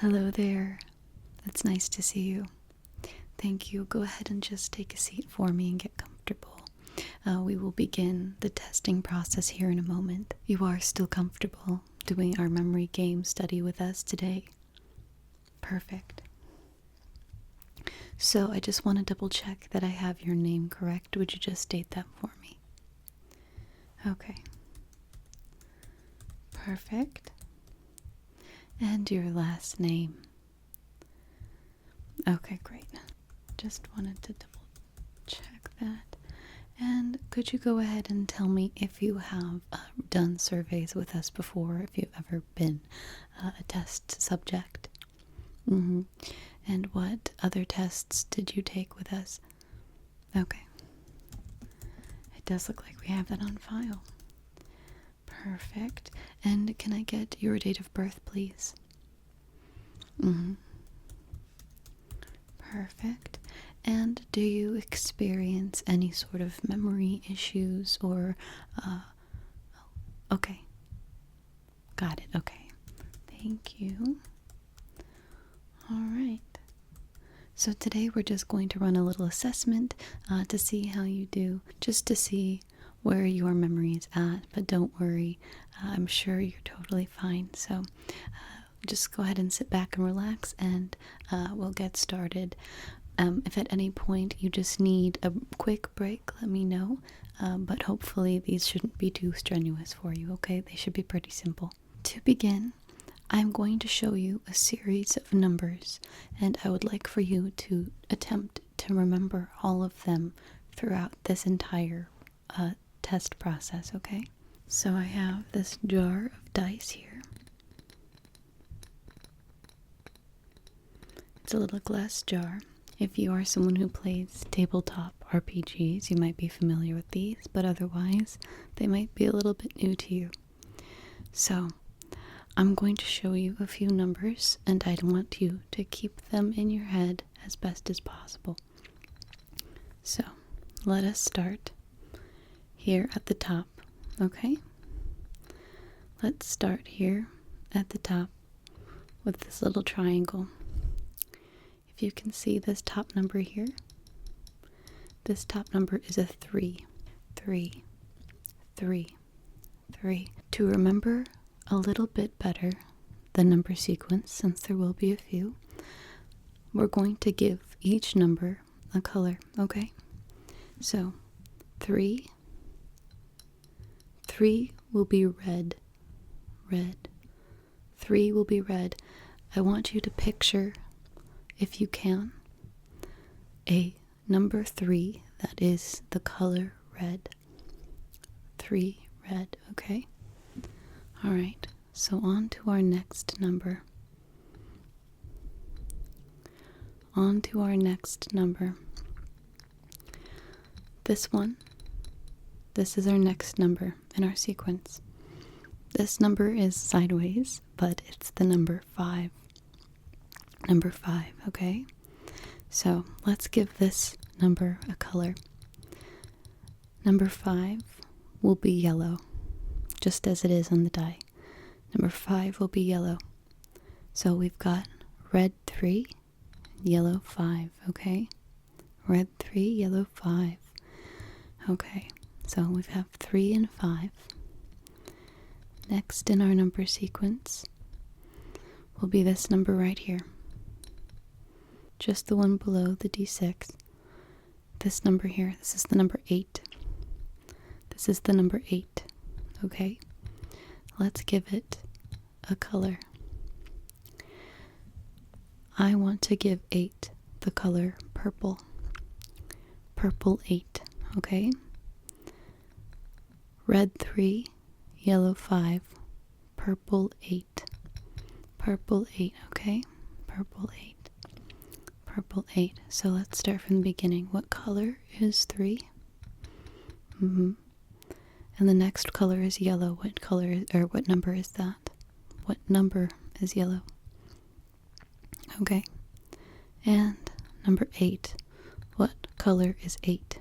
Hello there. It's nice to see you. Thank you. Go ahead and just take a seat for me and get comfortable. We will begin the testing process here in a moment. You are still comfortable doing our memory game study with us today? Perfect. So I just want to double check that I have your name correct. Would you just state that for me? Okay. Perfect. And your last name. Okay, great. Just wanted to double check that. And could you go ahead and tell me if you have done surveys with us before, if you've ever been a test subject? And what other tests did you take with us? Okay. It does look like we have that on file. Perfect. And can I get your date of birth, please? Perfect. And do you experience any sort of memory issues or, okay. Got it, okay. Thank you. Alright. So today we're just going to run a little assessment to see how you do, just to see where your memory is at, but don't worry, I'm sure you're totally fine. So just go ahead and sit back and relax and we'll get started. If at any point you just need a quick break, let me know, but hopefully these shouldn't be too strenuous for you, okay? They should be pretty simple. To begin, I'm going to show you a series of numbers, and I would like for you to attempt to remember all of them throughout this entire test process, okay? So I have this jar of dice here. It's a little glass jar. If you are someone who plays tabletop RPGs, you might be familiar with these, but otherwise, they might be a little bit new to you. So, I'm going to show you a few numbers, and I want you to keep them in your head as best as possible. So, let us start here at the top, okay? Let's start here at the top with this little triangle. If you can see this top number here, this top number is a 3. 3, 3, 3. To remember a little bit better the number sequence, since there will be a few, we're going to give each number a color, okay? So, 3 will be red. Red. 3 will be red. I want you to picture, if you can, a number 3 that is the color red. 3 red, okay? Alright, so on to our next number. On to our next number. This one, this is our next number in our sequence. This number is sideways, but it's the number 5. Number 5, okay? So let's give this number a color. Number 5 will be yellow, just as it is on the die. Number 5 will be yellow. So we've got red 3, yellow 5, okay? Red 3, yellow 5. Okay, so we have 3 and 5. Next in our number sequence will be this number right here. Just the one below the D6. This number here, this is the number 8. This is the number 8, okay? Let's give it a color. I want to give 8 the color purple. Purple 8, okay? Red 3, yellow 5, purple 8. Purple 8, okay? Purple 8. Purple 8. So let's start from the beginning. What color is 3? And the next color is yellow. What color or what number is that? What number is yellow? Okay. And number 8. What color is 8?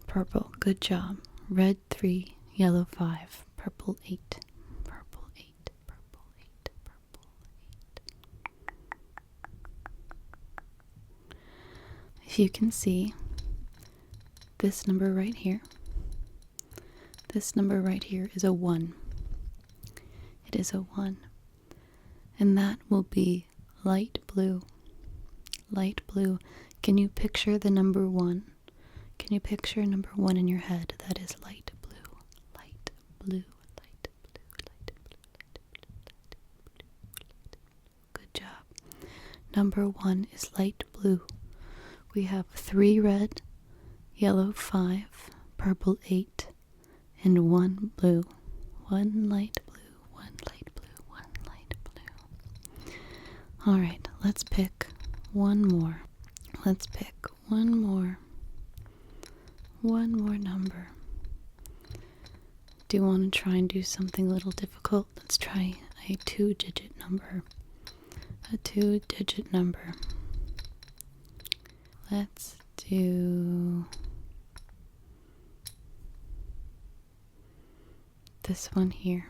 Purple. Good job. Red 3, yellow 5, purple 8. Purple 8, purple 8, purple if you can see this number right here, this number right here is a 1. It is a 1. And that will be light blue. Light blue. Can you picture the number 1? Can you picture number 1 in your head? That is light blue. Light blue. Light blue. Light blue. Light blue. Light blue. Good job. Number 1 is light blue. We have 3 red, yellow 5, purple 8, and 1 blue. 1 light blue. 1 light blue. 1 light blue. Alright, let's pick one more. Let's pick one more number. Do you want to try and do something a little difficult? Let's try a 2-digit number. A 2-digit number. Let's do this one here.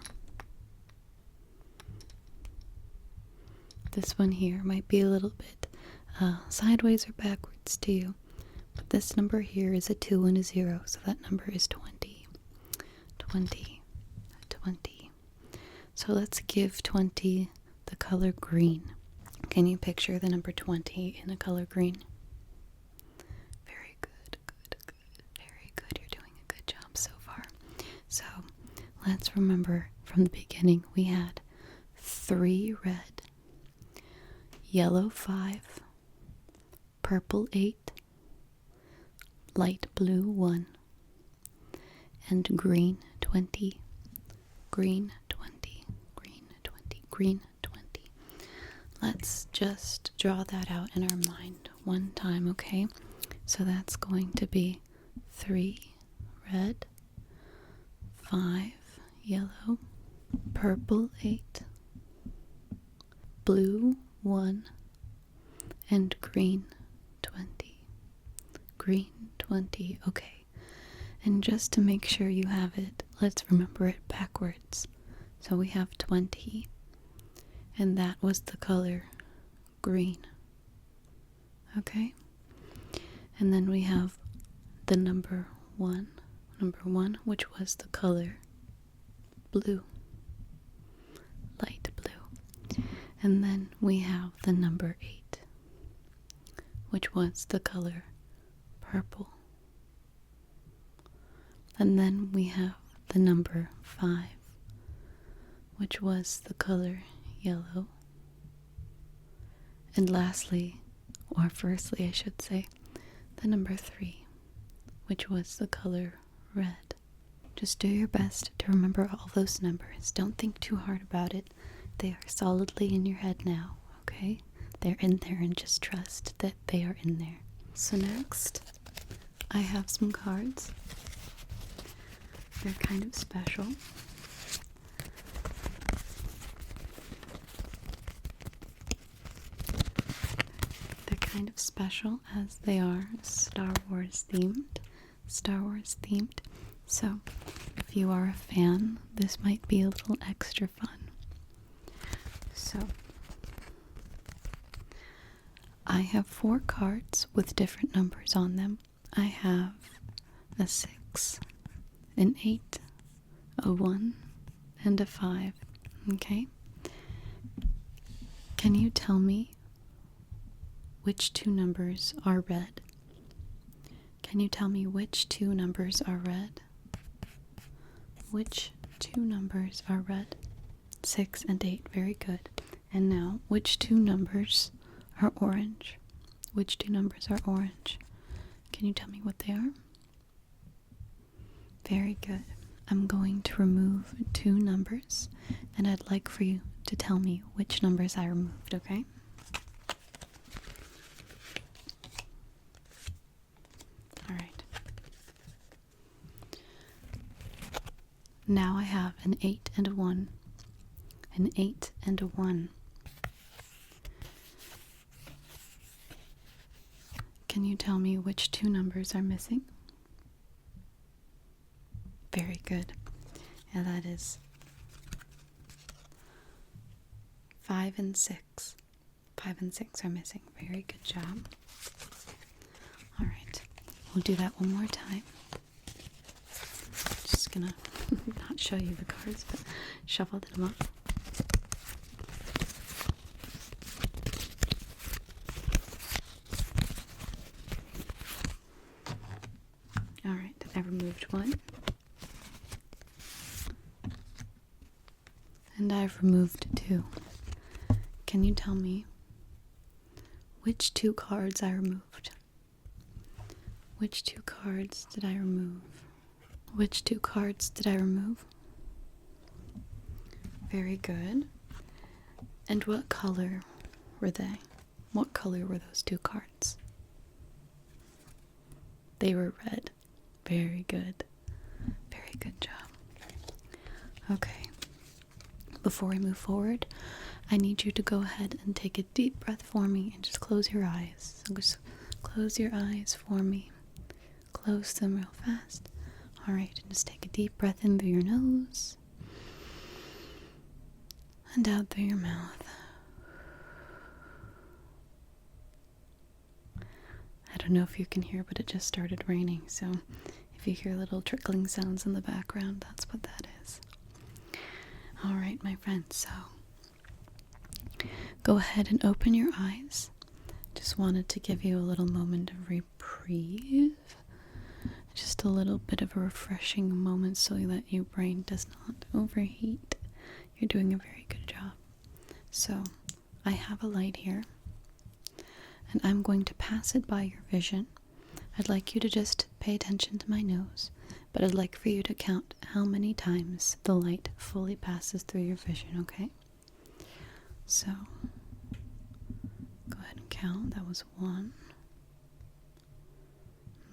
This one here might be a little bit sideways or backwards to you, but this number here is a 2 and a 0, so that number is 20. 20. 20. So let's give 20 the color green. Can you picture the number 20 in the color green? Very good, good, good, very good. You're doing a good job so far. So let's remember from the beginning we had 3 red, yellow 5, purple 8, light blue 1, and green 20, green 20, green 20, green 20. Let's just draw that out in our mind one time, okay? So that's going to be 3 red, 5 yellow, purple 8, blue 1, and green 20. Green 20, okay. And just to make sure you have it, let's remember it backwards. So we have 20, and that was the color green. Okay? And then we have the number 1, which was the color blue, light blue. And then we have the number 8, which was the color purple. And then we have the number 5, which was the color yellow. And lastly, or firstly I should say, the number 3, which was the color red. Just do your best to remember all those numbers. Don't think too hard about it. They are solidly in your head now, okay? They're in there, and just trust that they are in there. So next, I have some cards. They're kind of special. They're kind of special as they are Star Wars themed. Star Wars themed. So, if you are a fan, this might be a little extra fun. So, I have 4 cards with different numbers on them. I have a 6, an 8, a 1, and a 5. Okay? Can you tell me which 2 numbers are red? Can you tell me which 2 numbers are red? Which 2 numbers are red? 6 and 8. Very good. And now, which 2 numbers are orange? Which 2 numbers are orange? Can you tell me what they are? Very good. I'm going to remove 2 numbers, and I'd like for you to tell me which numbers I removed, okay? Alright. Now I have an 8 and a 1. An 8 and a 1. Can you tell me which 2 numbers are missing? Very good. And that is 5 and 6. 5 and 6 are missing. Very good job. We'll do that one more time. Just gonna not show you the cards, but shuffle them up. Alright, I removed one. And I've removed two. Can you tell me which two cards I removed? Which two cards did I remove? Which two cards did I remove? Very good. And what color were they? What color were those two cards? They were red. Very good. Very good job. Okay. Before we move forward, I need you to go ahead and take a deep breath for me and just close your eyes. So just close your eyes for me. Close them real fast. Alright, and just take a deep breath in through your nose and out through your mouth. I don't know if you can hear, but it just started raining, so if you hear little trickling sounds in the background, that's what that is. Alright, my friends, so go ahead and open your eyes. Just wanted to give you a little moment of reprieve. Just a little bit of a refreshing moment so that your brain does not overheat. You're doing a very good job. So, I have a light here, and I'm going to pass it by your vision. I'd like you to just pay attention to my nose, but I'd like for you to count how many times the light fully passes through your vision, okay? So, go ahead and count. That was 1.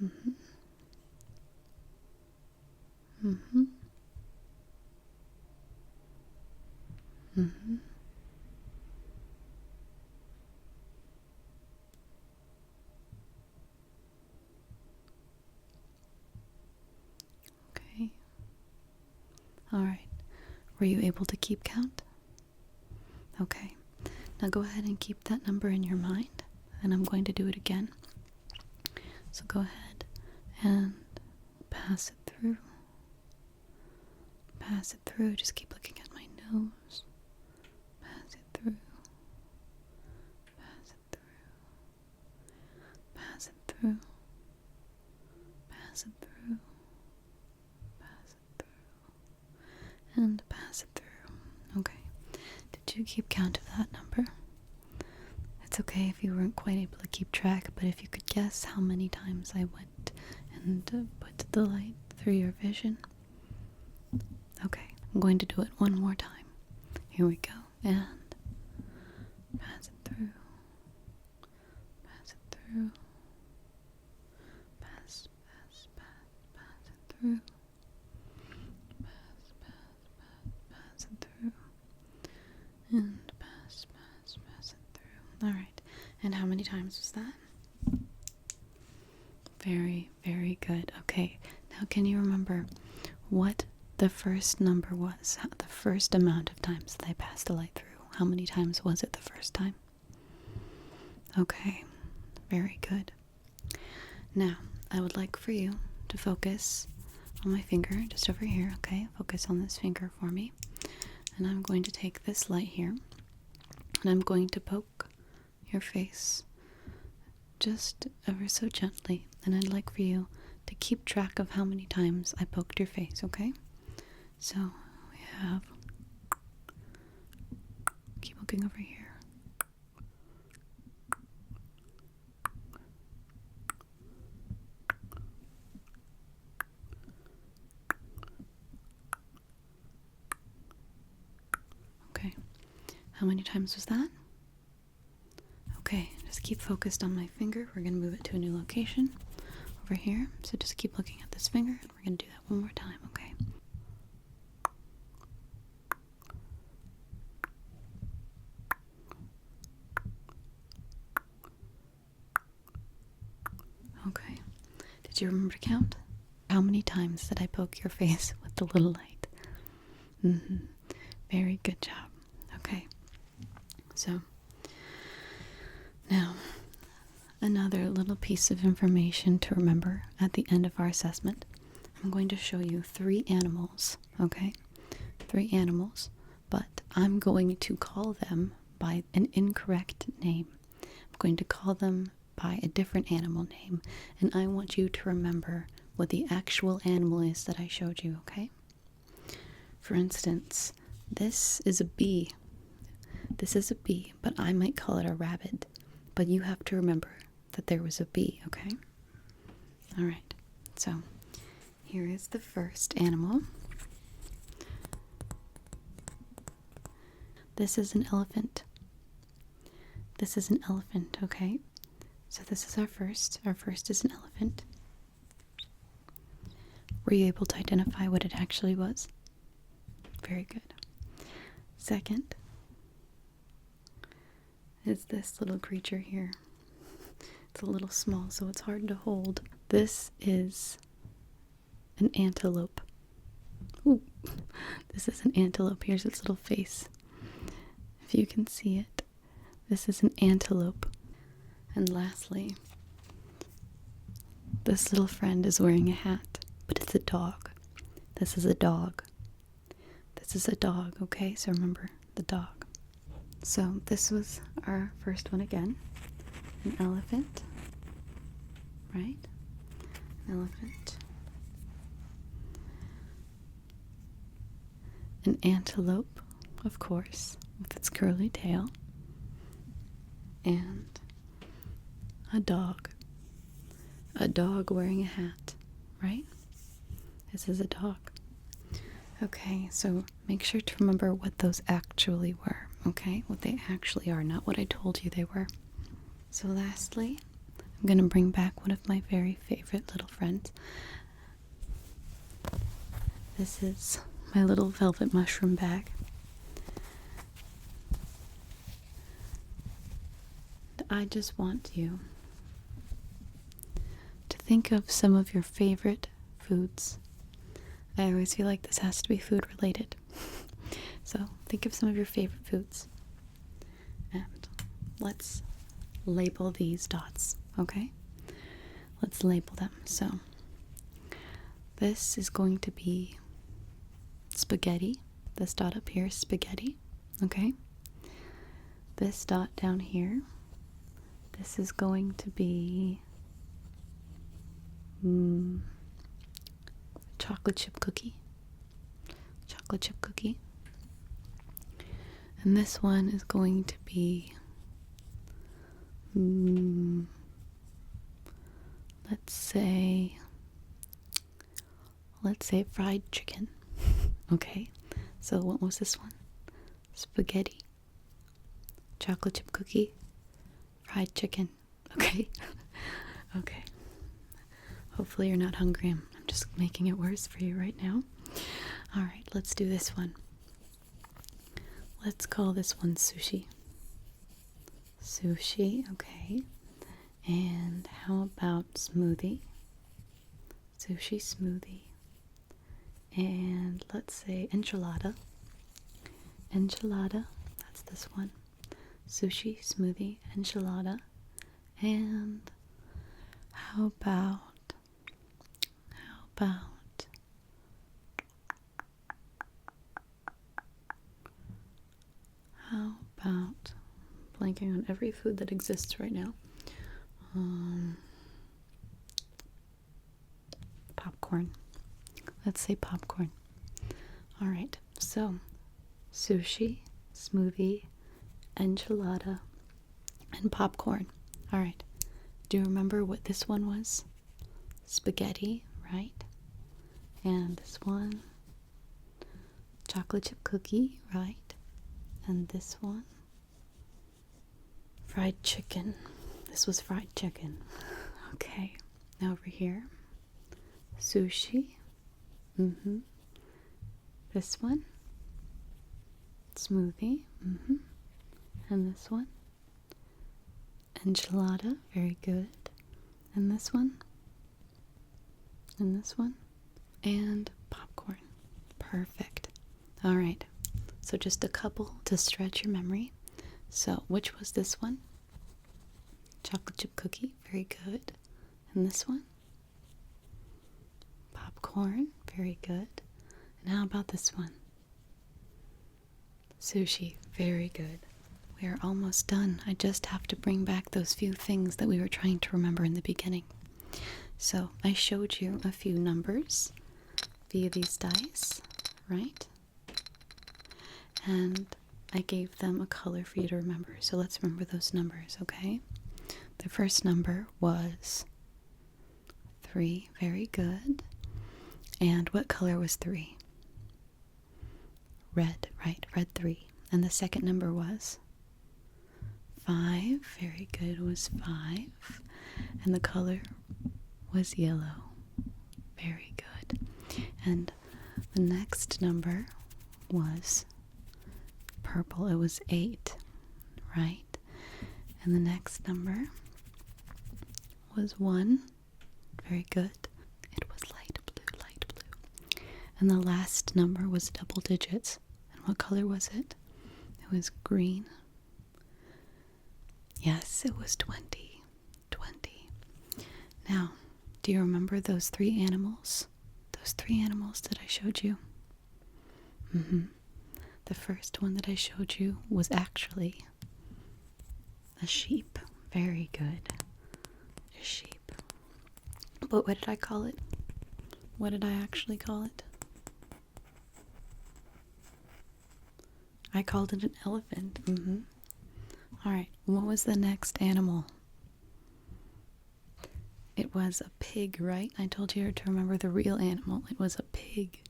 Mm-hmm. Mm-hmm. Mm-hmm. Okay. All right. Were you able to keep count? Okay. Now go ahead and keep that number in your mind, and I'm going to do it again. So go ahead and pass it through. Pass it through. Just keep looking at my nose. Pass it through. Pass it through. Pass it through. Pass it through. Pass it through. And pass it through. Okay. Did you keep count of that number? It's okay if you weren't quite able to keep track, but if you could guess how many times I went and put the light through your vision. Okay, I'm going to do it one more time. Here we go. And pass it through. Pass it through. Pass it through. Pass it through. And pass it through. Alright, and how many times was that? Very, very good. Okay, now can you remember what the first number was? The first amount of times that I passed the light through? How many times was it the first time? Okay, very good. Now, I would like for you to focus on my finger just over here, okay? Focus on this finger for me. And I'm going to take this light here, and I'm going to poke your face just ever so gently. And I'd like for you to keep track of how many times I poked your face, okay? So, we have, keep looking over here. Okay, how many times was that? Okay, just keep focused on my finger. We're going to move it to a new location over here. So just keep looking at this finger, and we're going to do that one more time, okay? Okay, did you remember to count? How many times did I poke your face with the little light? Very good job. Okay, so now another little piece of information to remember at the end of our assessment. I'm going to show you 3 animals, okay? 3 animals, but I'm going to call them by an incorrect name. I'm going to call them by a different animal name, and I want you to remember what the actual animal is that I showed you, okay? For instance, this is a bee. This is a bee, but I might call it a rabbit. But you have to remember that there was a bee, okay? Alright, so here is the first animal. This is an elephant. This is an elephant, okay? So this is our first. Our first is an elephant. Were you able to identify what it actually was? Very good. Second is this little creature here. It's a little small, so it's hard to hold. This is an antelope. Ooh, this is an antelope. Here's its little face. If you can see it, this is an antelope. And lastly, this little friend is wearing a hat, but it's a dog. This is a dog. This is a dog, okay? So remember, the dog. So this was our first one again. An elephant, right? An elephant. An antelope, of course, with its curly tail. And a dog. A dog wearing a hat, right? This is a dog. Okay, so make sure to remember what those actually were, okay? What they actually are, not what I told you they were. So lastly, I'm going to bring back one of my very favorite little friends. This is my little velvet mushroom bag. I just want you to think of some of your favorite foods. I always feel like this has to be food related. So think of some of your favorite foods. And let's label these dots, okay? Let's label them. So this is going to be spaghetti. This dot up here is spaghetti, okay? This dot down here, this is going to be chocolate chip cookie. Chocolate chip cookie. And this one is going to be let's say fried chicken. Okay, so what was this one? Spaghetti, chocolate chip cookie, fried chicken. Okay. Okay, hopefully you're not hungry. I'm just making it worse for you right now. All right, let's do this one. Let's call this one sushi. Sushi, okay. And how about smoothie? Sushi smoothie. And let's say enchilada. Enchilada, that's this one. Sushi, smoothie, enchilada. And how about blanking on every food that exists right now. Popcorn. Let's say popcorn. All right, so sushi, smoothie, enchilada, and popcorn. All right, do you remember what this one was? Spaghetti, right? And this one, chocolate chip cookie, right? And this one, fried chicken. This was fried chicken. Okay, now over here, sushi. This one, smoothie. And this one, enchilada. Very good. And this one, and popcorn. Perfect. All right. So just a couple to stretch your memory. So which was this one? Chocolate chip cookie, very good. And this one? Popcorn, very good. And how about this one? Sushi, very good. We are almost done. I just have to bring back those few things that we were trying to remember in the beginning. So I showed you a few numbers via these dice, right? And I gave them a color for you to remember. So let's remember those numbers, okay? The first number was 3, very good. And what color was 3? Red, right, red 3. And the second number was 5, very good, was 5. And the color was yellow, very good. And the next number was purple, it was 8, right? And the next number was 1, very good. It was light blue, light blue. And the last number was double digits. And what color was it? It was green. Yes, it was 20. 20. Now, do you remember those 3 animals? Those 3 animals that I showed you? The first one that I showed you was actually a sheep. Very good. A sheep. But what did I call it? What did I actually call it? I called it an elephant. Alright, what was the next animal? It was a pig, right? I told you to remember the real animal. It was a pig.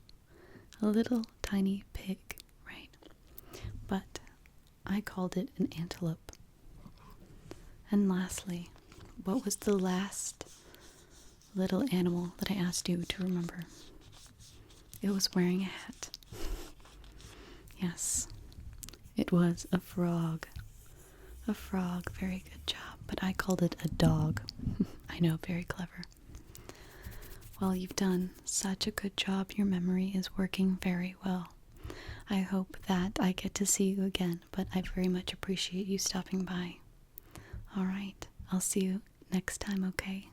A little tiny pig, right? But I called it an antelope. And lastly, what was the last little animal that I asked you to remember? It was wearing a hat. Yes, it was a frog. A frog, very good job. But I called it a dog. I know, very clever. Well, you've done such a good job. Your memory is working very well. I hope that I get to see you again, but I very much appreciate you stopping by. All right, I'll see you next time, okay?